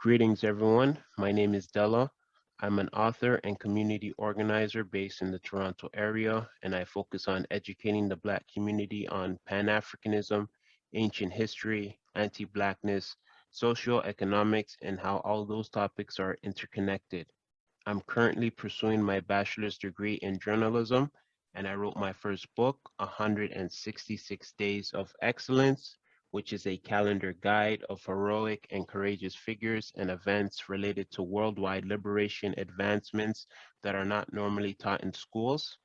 Greetings, everyone. My name is Della. I'm an author and community organizer based in the Toronto area, and I focus on educating the Black community on Pan-Africanism, ancient history, anti-Blackness, socioeconomics, and how all those topics are interconnected. I'm currently pursuing my bachelor's degree in journalism, and I wrote my first book, 166 Days of Excellence, which is a calendar guide of heroic and courageous figures and events related to worldwide liberation advancements that are not normally taught in schools.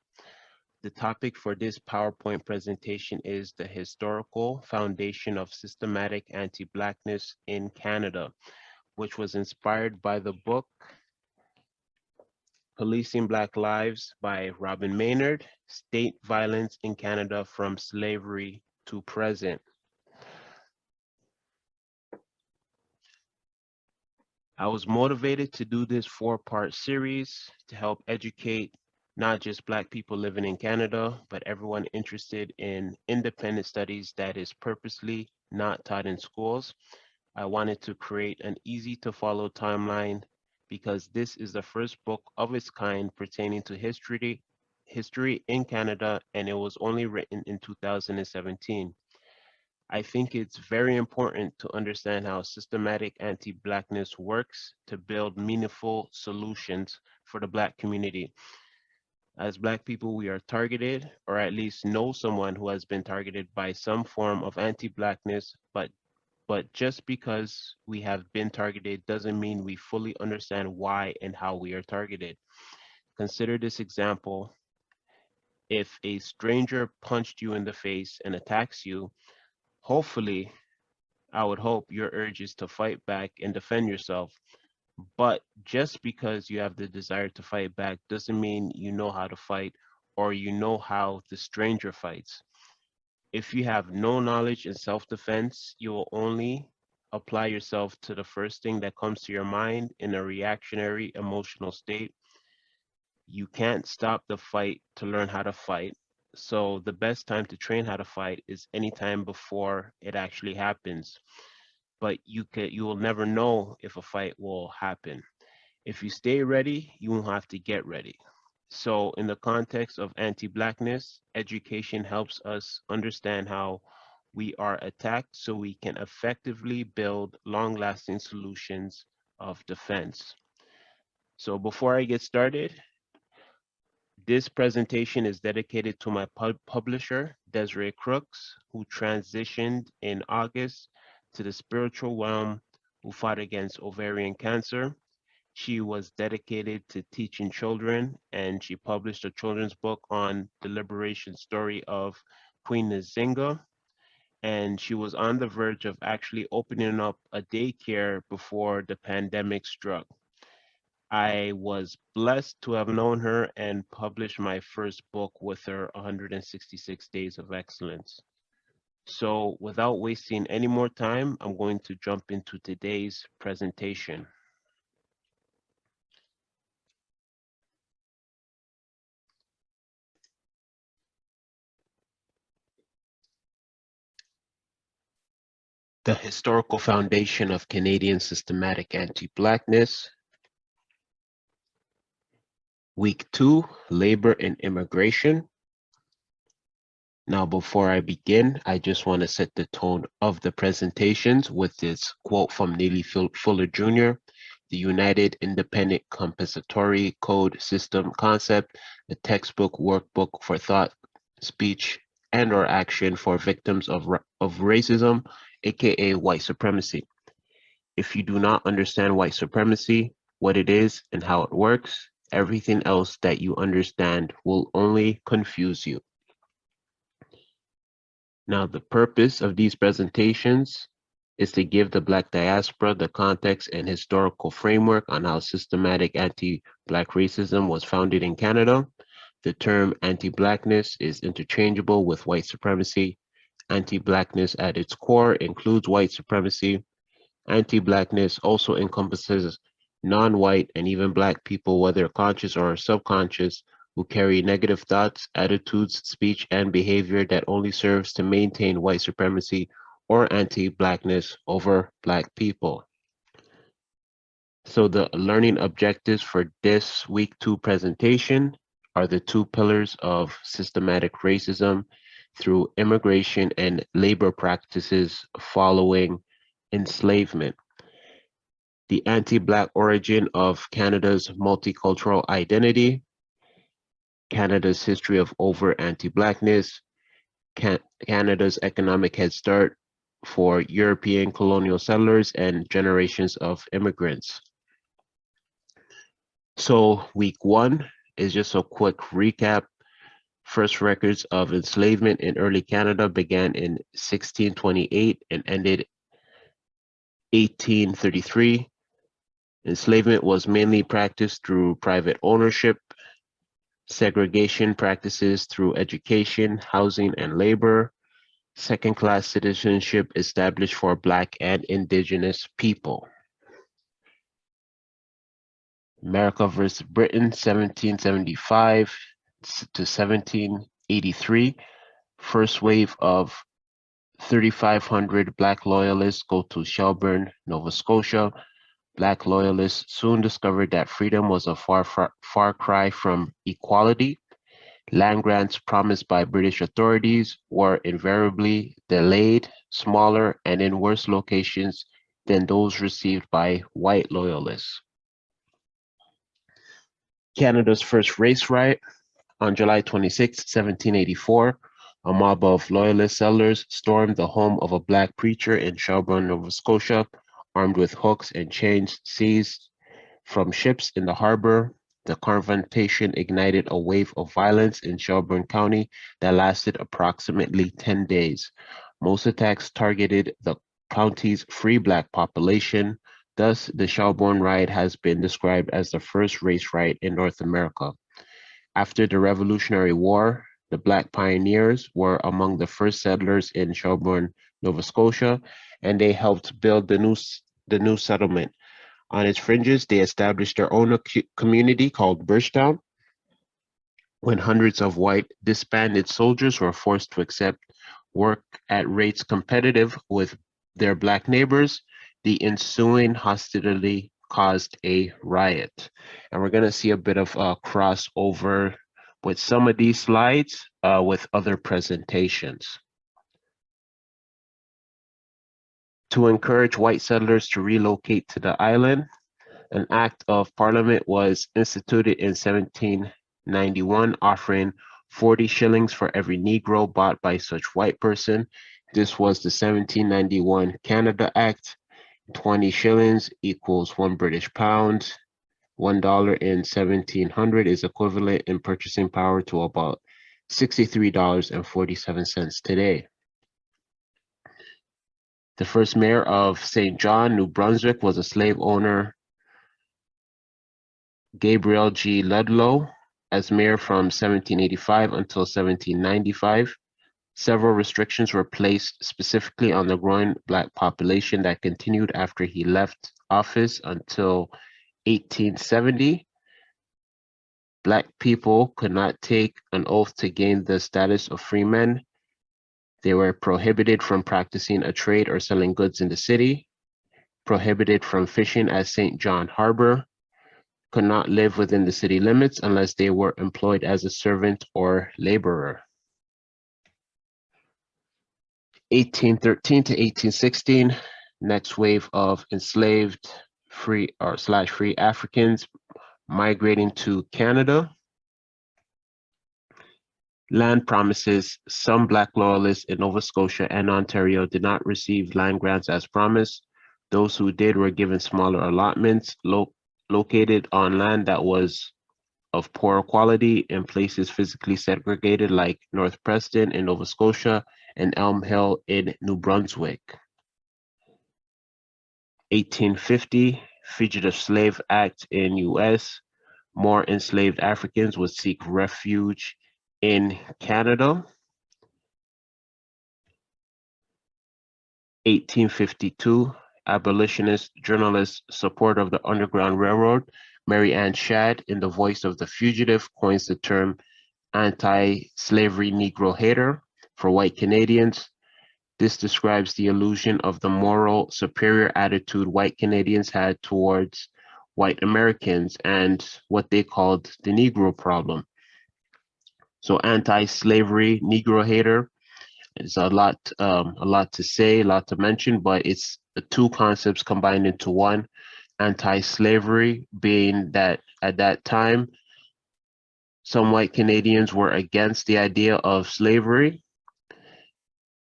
The topic for this PowerPoint presentation is the historical foundation of systematic anti-Blackness in Canada, which was inspired by the book Policing Black Lives by Robyn Maynard, State Violence in Canada from Slavery to Present. I was motivated to do this four-part series to help educate not just Black people living in Canada, but everyone interested in independent studies that is purposely not taught in schools. I wanted to create an easy to follow timeline because this is the first book of its kind pertaining to history in Canada, and it was only written in 2017. I think it's very important to understand how systematic anti-Blackness works to build meaningful solutions for the Black community. As Black people, we are targeted, or at least know someone who has been targeted by some form of anti-Blackness, but just because we have been targeted doesn't mean we fully understand why and how we are targeted. Consider this example. If a stranger punched you in the face and attacks you, hopefully, I would hope your urge is to fight back and defend yourself. But just because you have the desire to fight back doesn't mean you know how to fight or you know how the stranger fights. If you have no knowledge in self-defense, you will only apply yourself to the first thing that comes to your mind in a reactionary emotional state. You can't stop the fight to learn how to fight. So the best time to train how to fight is anytime before it actually happens. But you will never know if a fight will happen. If you stay ready, you won't have to get ready. So in the context of anti-Blackness, education helps us understand how we are attacked so we can effectively build long-lasting solutions of defense. So before I get started, this presentation is dedicated to my publisher, Desiree Crooks, who transitioned in August to the spiritual realm, who fought against ovarian cancer. She was dedicated to teaching children, and she published a children's book on the liberation story of Queen Nzinga. And she was on the verge of actually opening up a daycare before the pandemic struck. I was blessed to have known her and published my first book with her, 166 Days of Excellence. So without wasting any more time, I'm going to jump into today's presentation. The historical foundation of Canadian systematic anti-Blackness. Week 2, labor and immigration. Now, before I begin, I just want to set the tone of the presentations with this quote from Neely Fuller Jr., the United Independent Compensatory Code System Concept, a textbook workbook for thought, speech, and or action for victims of racism, aka white supremacy. If you do not understand white supremacy, what it is and how it works, everything else that you understand will only confuse you. Now, the purpose of these presentations is to give the Black diaspora the context and historical framework on how systematic anti-Black racism was founded in Canada. The term anti-Blackness is interchangeable with white supremacy. Anti-Blackness at its core includes white supremacy. Anti-Blackness also encompasses non-white and even Black people, whether conscious or subconscious, who carry negative thoughts, attitudes, speech, and behavior that only serves to maintain white supremacy or anti-Blackness over Black people. So the learning objectives for this week 2 presentation are the 2 pillars of systematic racism through immigration and labor practices following enslavement, the anti-Black origin of Canada's multicultural identity, Canada's history of overt anti-Blackness, Canada's economic head start for European colonial settlers and generations of immigrants. So week 1 is just a quick recap. First records of enslavement in early Canada began in 1628 and ended 1833. Enslavement was mainly practiced through private ownership, segregation practices through education, housing, and labor, second-class citizenship established for Black and Indigenous people. America versus Britain, 1775 to 1783. First wave of 3,500 Black loyalists go to Shelburne, Nova Scotia. Black loyalists soon discovered that freedom was a far cry from equality. Land grants promised by British authorities were invariably delayed, smaller, and in worse locations than those received by white loyalists. Canada's first race riot. On July 26, 1784, a mob of loyalist settlers stormed the home of a Black preacher in Shelburne, Nova Scotia, armed with hooks and chains seized from ships in the harbor. The confrontation ignited a wave of violence in Shelburne County that lasted approximately 10 days. Most attacks targeted the county's free Black population. Thus, the Shelburne riot has been described as the first race riot in North America. After the Revolutionary War, the Black pioneers were among the first settlers in Shelburne, Nova Scotia, and they helped build the new settlement. On its fringes, they established their own community called Birchtown, when hundreds of white disbanded soldiers were forced to accept work at rates competitive with their Black neighbors. The ensuing hostility caused a riot. And we're going to see a bit of a crossover with some of these slides with other presentations. To encourage white settlers to relocate to the island, an act of parliament was instituted in 1791, offering 40 shillings for every Negro bought by such white person. This was the 1791 Canada Act. 20 shillings equals 1 British pound. $1 in 1700 is equivalent in purchasing power to about $63.47 today. The first mayor of St. John, New Brunswick, was a slave owner, Gabriel G. Ludlow. As mayor from 1785 until 1795. Several restrictions were placed specifically on the growing Black population that continued after he left office until 1870. Black people could not take an oath to gain the status of freemen. They were prohibited from practicing a trade or selling goods in the city, prohibited from fishing at St. John Harbor, could not live within the city limits unless they were employed as a servant or laborer. 1813 to 1816, next wave of enslaved free Africans migrating to Canada. Land promises. Some Black loyalists in Nova Scotia and Ontario did not receive land grants as promised. Those who did were given smaller allotments located on land that was of poor quality in places physically segregated like North Preston in Nova Scotia and Elm Hill in New Brunswick. 1850, Fugitive Slave Act in U.S. More enslaved Africans would seek refuge in Canada. 1852, abolitionist journalist, supporter of the Underground Railroad, Mary Ann Shadd, in The Voice of the Fugitive, coins the term anti-slavery Negro hater for white Canadians. This describes the illusion of the moral superior attitude white Canadians had towards white Americans and what they called the Negro problem. So anti-slavery, Negro hater is a lot to say, a lot to mention, but it's the two concepts combined into one. Anti-slavery being that at that time, some white Canadians were against the idea of slavery,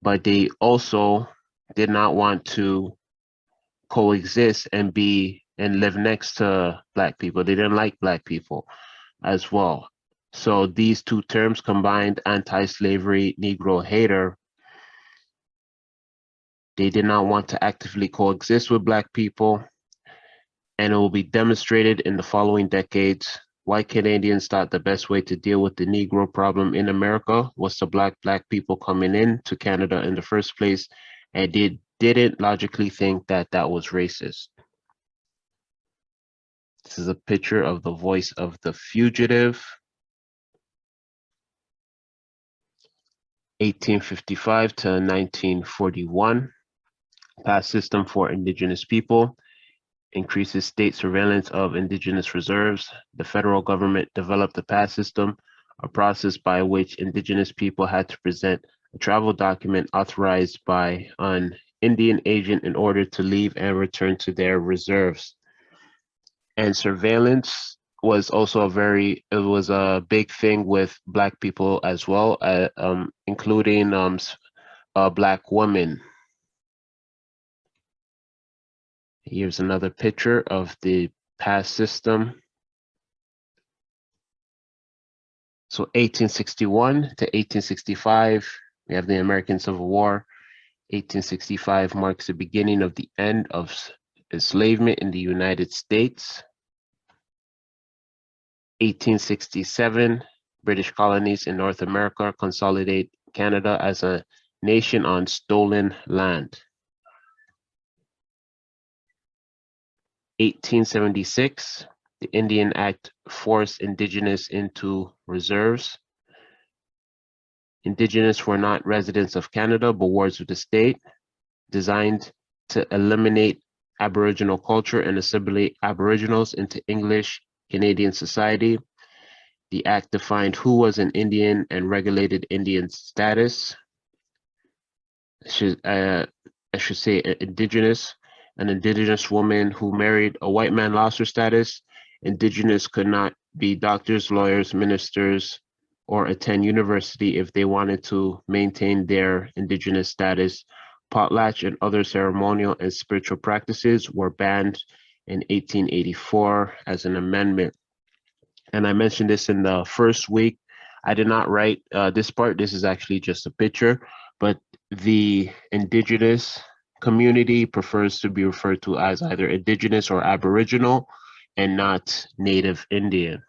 but they also did not want to coexist and live next to Black people. They didn't like Black people as well. So these two terms combined, anti-slavery, Negro hater, they did not want to actively coexist with Black people, and it will be demonstrated in the following decades. White Canadians thought the best way to deal with the Negro problem in America was to block Black people coming in to Canada in the first place, and they didn't logically think that that was racist. This is a picture of the voice of the fugitive. 1855 to 1941, pass system for Indigenous people, increases state surveillance of Indigenous reserves. The federal government developed the pass system, a process by which Indigenous people had to present a travel document authorized by an Indian agent in order to leave and return to their reserves. And surveillance was also it was a big thing with Black people as well, including Black women. Here's another picture of the pass system. So 1861 to 1865, we have the American Civil War. 1865 marks the beginning of the end of enslavement in the United States. 1867, British colonies in North America consolidate Canada as a nation on stolen land. 1876, the Indian Act forced Indigenous into reserves. Indigenous were not residents of Canada, but wards of the state, designed to eliminate Aboriginal culture and assimilate Aboriginals into English Canadian society. The act defined who was an Indian and regulated Indian status. I should say Indigenous. An Indigenous woman who married a white man lost her status. Indigenous could not be doctors, lawyers, ministers, or attend university if they wanted to maintain their Indigenous status. Potlatch and other ceremonial and spiritual practices were banned in 1884 as an amendment. And I mentioned this in the first week. I did not write this part. This is actually just a picture, but the Indigenous community prefers to be referred to as either Indigenous or Aboriginal and not Native Indian.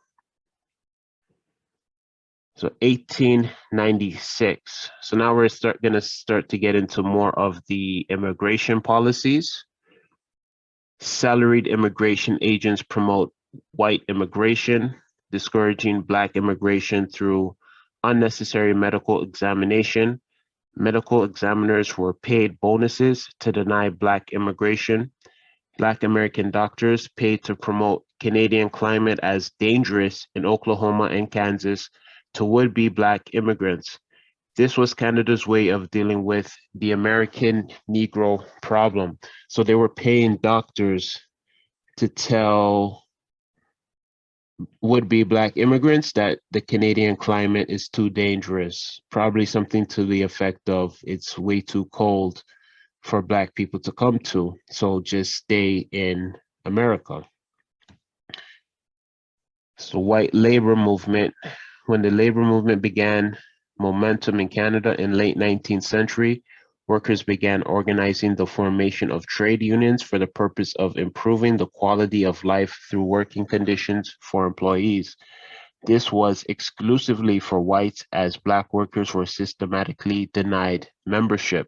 So 1896. So now we're going to start to get into more of the immigration policies. Salaried immigration agents promote white immigration, discouraging Black immigration through unnecessary medical examination. Medical examiners were paid bonuses to deny Black immigration. Black American doctors paid to promote Canadian climate as dangerous in Oklahoma and Kansas to would-be Black immigrants. This was Canada's way of dealing with the American Negro problem. So they were paying doctors to tell would-be Black immigrants that the Canadian climate is too dangerous, probably something to the effect of it's way too cold for Black people to come to, so just stay in America. So white labor movement. When the labor movement began momentum in Canada in late 19th century, workers began organizing the formation of trade unions for the purpose of improving the quality of life through working conditions for employees. This was exclusively for whites, as Black workers were systematically denied membership.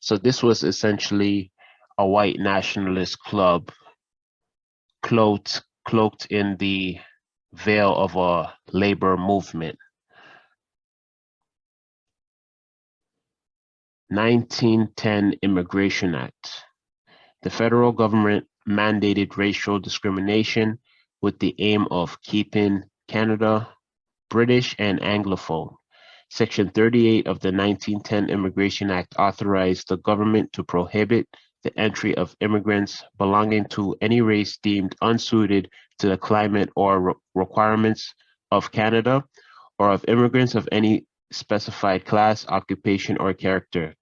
So this was essentially a white nationalist club cloaked in the veil of a labor movement. 1910 Immigration Act. The federal government mandated racial discrimination with the aim of keeping Canada British and Anglophone. Section 38 of the 1910 Immigration Act authorized the government to prohibit the entry of immigrants belonging to any race deemed unsuited to the climate or requirements of Canada, or of immigrants of any specified class, occupation, or character.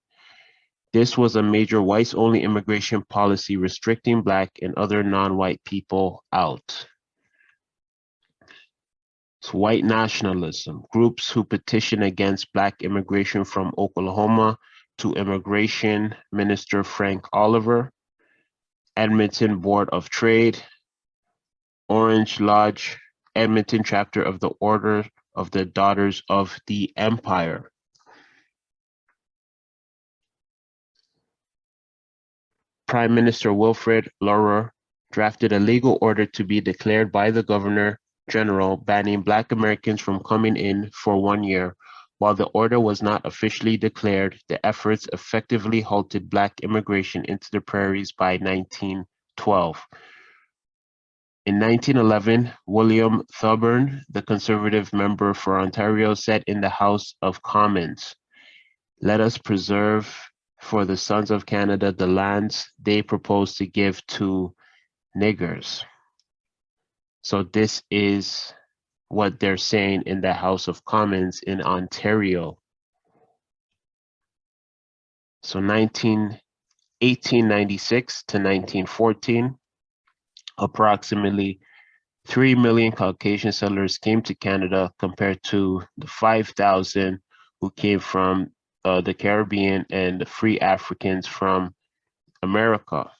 This was a major whites-only immigration policy restricting Black and other non-white people out. It's white nationalism. Groups who petition against Black immigration from Oklahoma to Immigration Minister Frank Oliver, Edmonton Board of Trade, Orange Lodge, Edmonton chapter of the Order of the Daughters of the Empire. Prime Minister Wilfrid Laurier drafted a legal order to be declared by the Governor General banning Black Americans from coming in for 1 year. While the order was not officially declared, the efforts effectively halted Black immigration into the prairies by 1912. In 1911, William Thoburn, the Conservative member for Ontario, said in the House of Commons, "Let us preserve for the sons of Canada the lands they propose to give to niggers." So this is what they're saying in the House of Commons in Ontario. So 1896 to 1914, approximately 3 million Caucasian settlers came to Canada compared to the 5,000 who came from the Caribbean and the free Africans from America.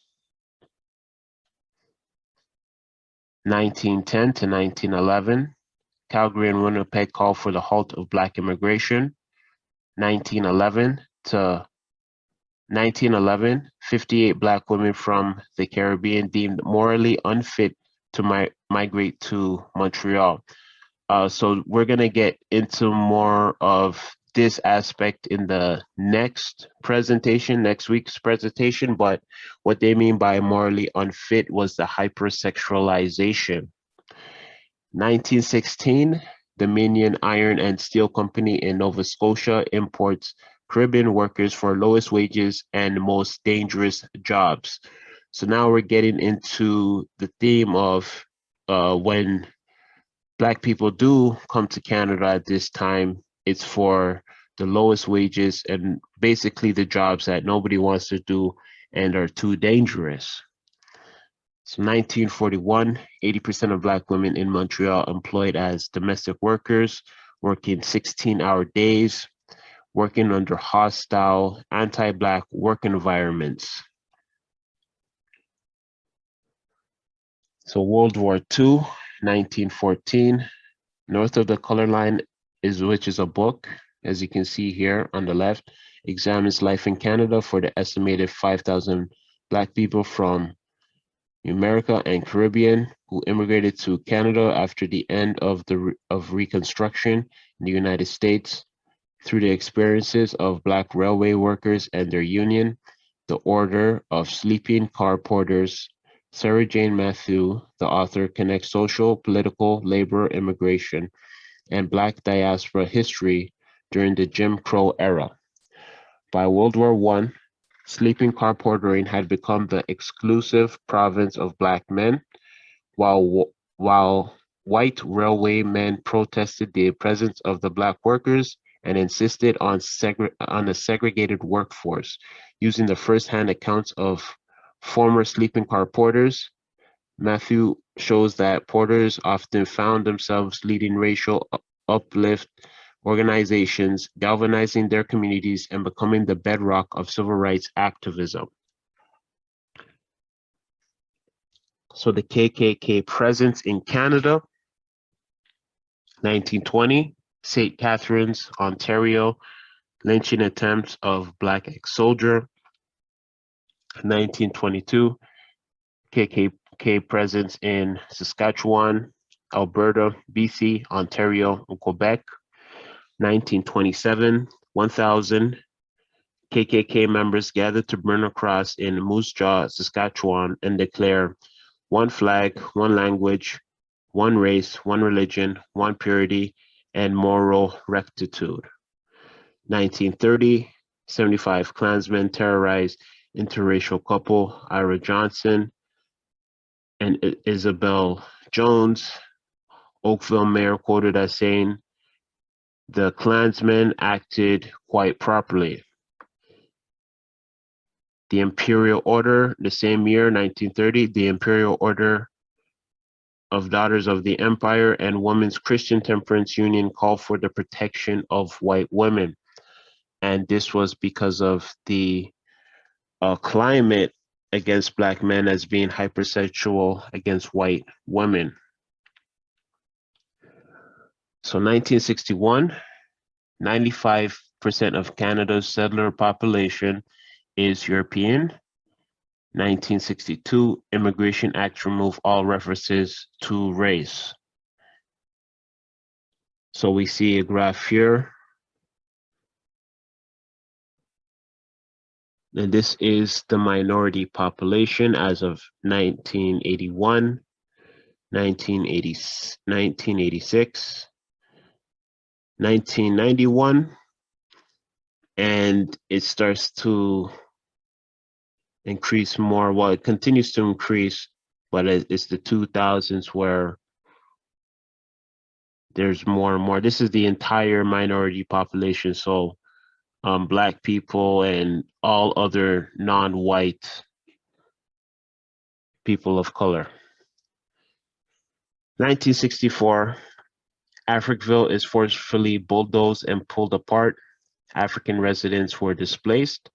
1910 to 1911, Calgary and Winnipeg called for the halt of Black immigration. 1911 to 1911, 58 Black women from the Caribbean deemed morally unfit to migrate to Montreal. So we're going to get into more of this aspect in the next week's presentation, but what they mean by morally unfit was the hypersexualization. 1916, Dominion Iron and Steel Company in Nova Scotia imports Caribbean workers for lowest wages and most dangerous jobs. So now we're getting into the theme of when Black people do come to Canada at this time, it's for the lowest wages and basically the jobs that nobody wants to do and are too dangerous. So 1941, 80% of Black women in Montreal employed as domestic workers, working 16-hour days, working under hostile, anti-Black work environments. So World War II, 1914, North of the Color Line, which is a book, as you can see here on the left, examines life in Canada for the estimated 5,000 Black people from America and Caribbean who immigrated to Canada after the end of Reconstruction in the United States. Through the experiences of Black railway workers and their union, the Order of Sleeping Car Porters, Sarah Jane Matthew, the author, connects social, political, labor, immigration, and Black diaspora history during the Jim Crow era. By World War I, sleeping car portering had become the exclusive province of Black men, while white railway men protested the presence of the Black workers and insisted on a segregated workforce. Using the first-hand accounts of former sleeping car porters, Matthew shows that porters often found themselves leading racial uplift organizations, galvanizing their communities, and becoming the bedrock of civil rights activism. So the KKK presence in Canada, 1920, St. Catharines, Ontario, lynching attempts of Black ex-soldier. 1922, KKK presence in Saskatchewan, Alberta, BC, Ontario, and Quebec. 1927, 1,000 KKK members gathered to burn a cross in Moose Jaw, Saskatchewan, and declare one flag, one language, one race, one religion, one purity, and moral rectitude. 1930, 75 Klansmen terrorized interracial couple Ira Johnson and Isabel Jones. Oakville mayor quoted as saying, "The Klansmen acted quite properly." The Imperial Order, the same year, 1930, the Imperial Order of Daughters of the Empire and Women's Christian Temperance Union called for the protection of white women. And this was because of the climate against Black men as being hypersexual against white women. So 1961, 95% of Canada's settler population is European. 1962, Immigration Act removed all references to race. So we see a graph here. And this is the minority population as of 1981, 1986, 1991, and it starts to increase more. Well, it continues to increase, but it's the 2000s where there's more and more. This is the entire minority population, so Black people and all other non-white people of color. 1964, Africville is forcefully bulldozed and pulled apart. African residents were displaced.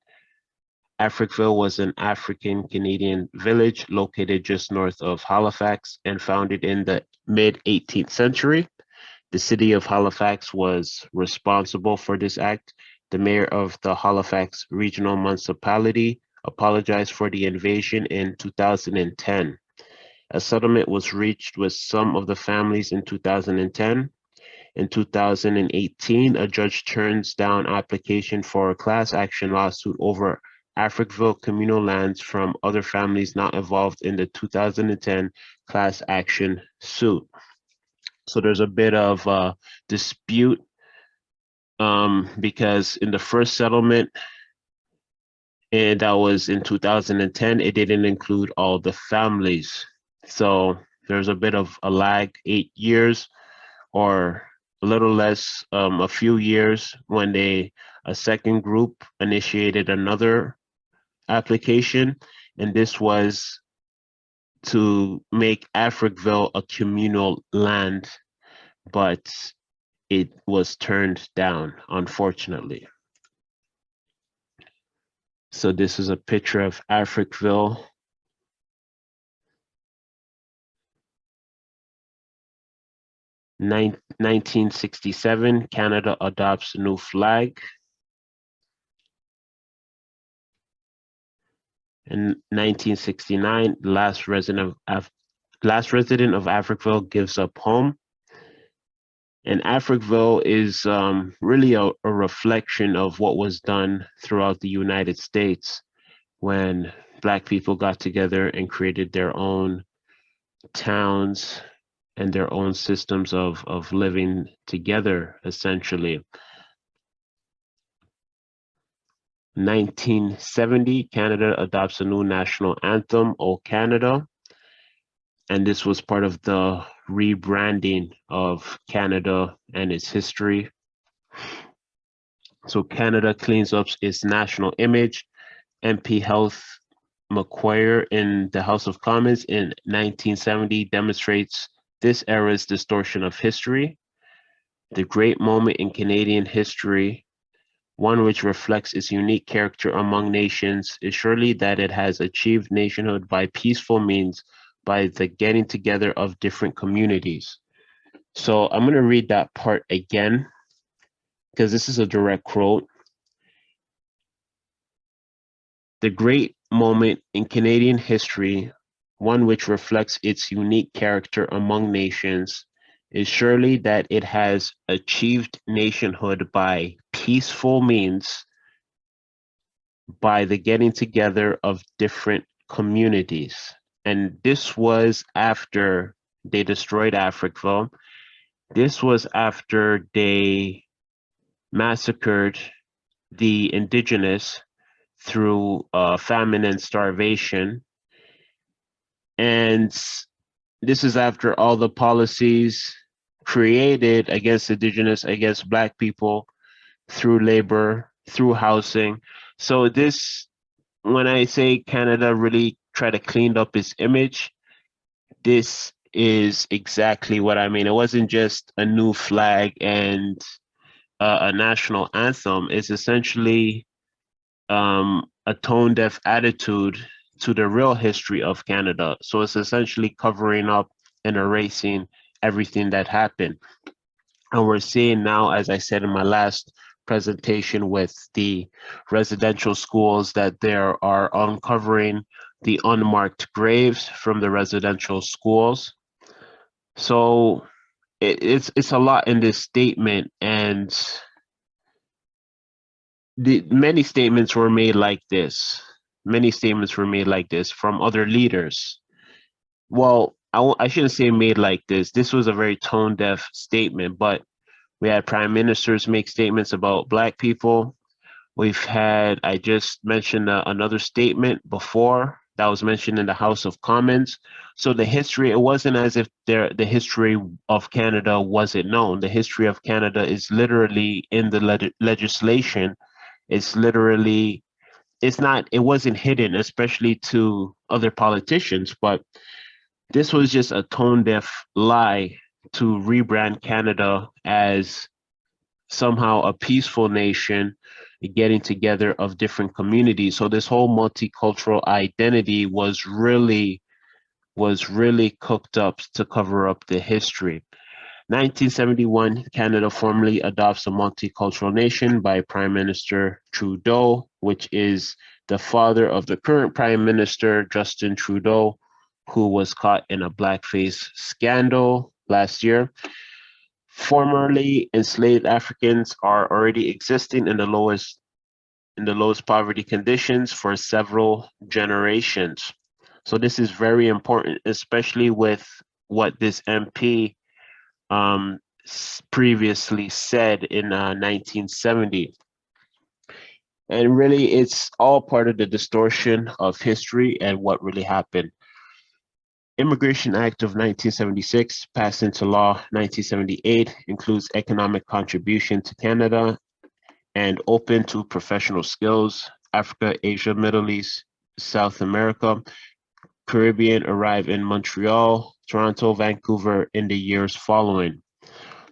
Africville was an African-Canadian village located just north of Halifax and founded in the mid-18th century. The city of Halifax was responsible for this act. The mayor of the Halifax Regional Municipality apologized for the invasion in 2010. A settlement was reached with some of the families in 2010. In 2018, a judge turns down application for a class action lawsuit over Africville communal lands from other families not involved in the 2010 class action suit. So there's a bit of a dispute because in the first settlement, and that was in 2010, it didn't include all the families. So there's a bit of a lag, 8 years or a little less, a few years when a second group initiated another application, and this was to make Africville a communal land, but it was turned down, unfortunately. So this is a picture of Africville. 1967, Canada adopts a new flag. In 1969, last resident of Africville gives up home. And Africville is really a reflection of what was done throughout the United States when Black people got together and created their own towns and their own systems of living together, essentially. 1970, Canada adopts a new national anthem, O Canada. And this was part of the rebranding of Canada and its history. So Canada cleans up its national image. MP Health Macquarie in the House of Commons in 1970 demonstrates this era's distortion of history. The great moment in Canadian history, one which reflects its unique character among nations, is surely that it has achieved nationhood by peaceful means, by the getting together of different communities. So I'm going to read that part again, because this is a direct quote. The great moment in Canadian history, one which reflects its unique character among nations, is surely that it has achieved nationhood by peaceful means, by the getting together of different communities. And this was after they destroyed Africa. This was after they massacred the indigenous through famine and starvation. And this is after all the policies created against indigenous, against Black people through labor, through housing. So this, when I say Canada really tried to clean up its image, this is exactly what I mean. It wasn't just a new flag and a national anthem. It's essentially a tone deaf attitude to the real history of Canada. So it's essentially covering up and erasing everything that happened. And we're seeing now, as I said in my last presentation with the residential schools, that there are uncovering the unmarked graves from the residential schools. So it's a lot in this statement, and many statements were made like this. Many statements were made like this from other leaders. Well, I shouldn't say made like this. This was a very tone deaf statement, but we had prime ministers make statements about Black people. We've had, I just mentioned another statement before that was mentioned in the House of Commons. So the history, it wasn't as if the history of Canada wasn't known. The history of Canada is literally in the legislation. It's literally, it's not, it wasn't hidden, especially to other politicians, but this was just a tone deaf lie to rebrand Canada as somehow a peaceful nation getting together of different communities. So this whole multicultural identity was really cooked up to cover up the history. 1971, Canada formally adopts a multicultural nation by Prime Minister Trudeau, which is the father of the current Prime Minister, Justin Trudeau, who was caught in a blackface scandal last year. Formerly enslaved Africans are already existing in the lowest poverty conditions for several generations. So this is very important, especially with what this MP previously said in 1970. And really, it's all part of the distortion of history and what really happened. Immigration Act of 1976, passed into law 1978, includes economic contribution to Canada and open to professional skills. Africa, Asia, Middle East, South America, Caribbean arrive in Montreal, Toronto, Vancouver in the years following.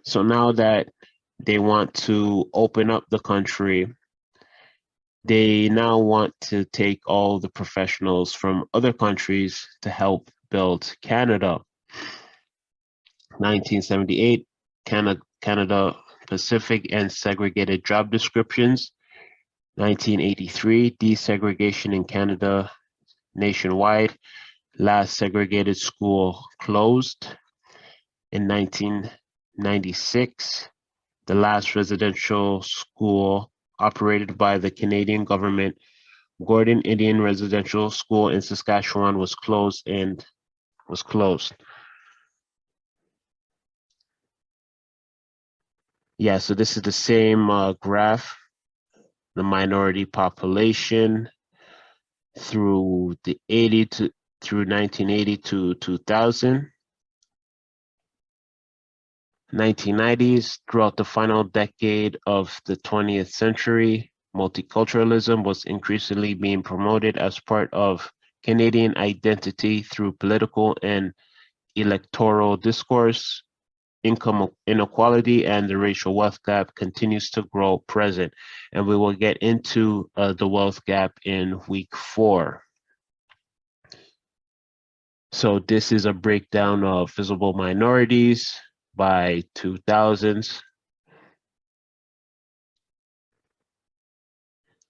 So now that they want to open up the country, they now want to take all the professionals from other countries to help build Canada. 1978, Canada Pacific and segregated job descriptions. 1983, desegregation in Canada nationwide. Last segregated school closed. In 1996, the last residential school operated by the Canadian government, Gordon Indian Residential School in Saskatchewan, was closed. Yeah, so this is the same graph, the minority population through 1980 to 2000. 1990s, throughout the final decade of the 20th century, multiculturalism was increasingly being promoted as part of Canadian identity through political and electoral discourse. Income inequality and the racial wealth gap continues to grow present. And we will get into the wealth gap in week 4. So this is a breakdown of visible minorities by 2000s.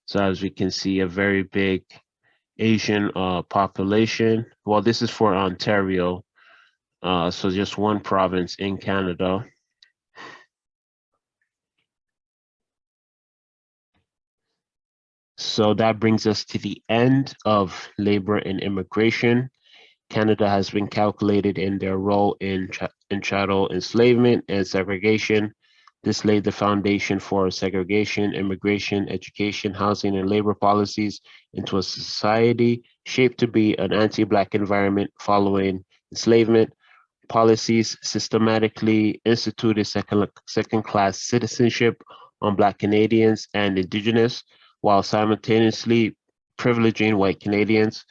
So as we can see, a very big Asian population. Well, this is for Ontario. So just one province in Canada. So that brings us to the end of labor and immigration. Canada has been calculated in their role in chattel enslavement and segregation. This laid the foundation for segregation, immigration, education, housing, and labor policies into a society shaped to be an anti-Black environment following enslavement. Policies systematically instituted second-class citizenship on Black Canadians and Indigenous, while simultaneously privileging white Canadians.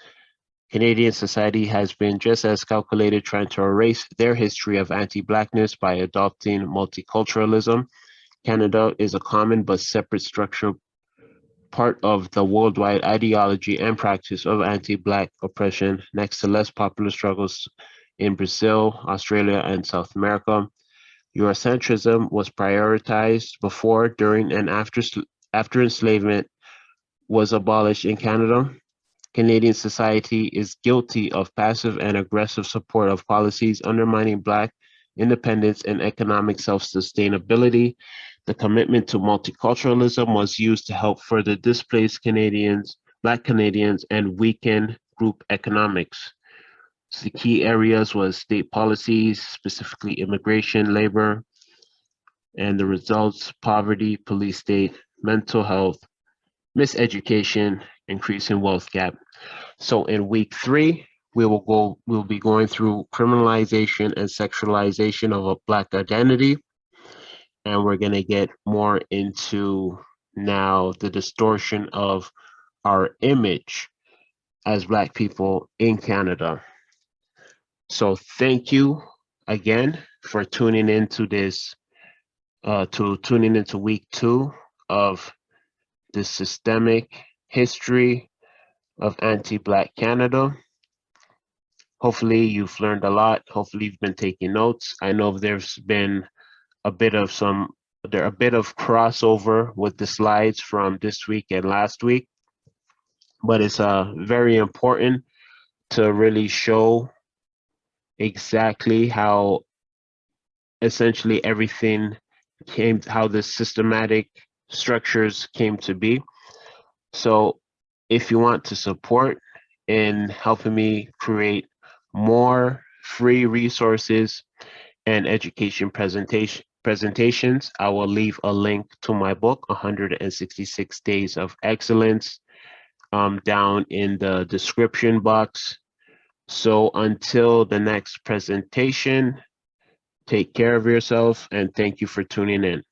Canadian society has been just as calculated trying to erase their history of anti-Blackness by adopting multiculturalism. Canada is a common but separate structure, part of the worldwide ideology and practice of anti-Black oppression, next to less popular struggles in Brazil, Australia, and South America. Eurocentrism was prioritized before, during, and after enslavement was abolished in Canada. Canadian society is guilty of passive and aggressive support of policies undermining Black independence and economic self-sustainability. The commitment to multiculturalism was used to help further displace Canadians, Black Canadians, and weaken group economics. So the key areas was state policies, specifically immigration, labor, and the results: poverty, police state, mental health, miseducation, increasing wealth gap. So in week 3, we'll be going through criminalization and sexualization of a Black identity, and we're going to get more into now the distortion of our image as Black people in Canada. So thank you again for tuning into this, tuning into week 2 of the systemic history of anti-Black Canada. Hopefully you've learned a lot. Hopefully you've been taking notes. I know there's been a bit of crossover with the slides from this week and last week, but it's very important to really show exactly how essentially everything how the systematic structures came to be. So if you want to support in helping me create more free resources and education presentations, I will leave a link to my book, 166 Days of Excellence, down in the description box. So until the next presentation, take care of yourself and thank you for tuning in.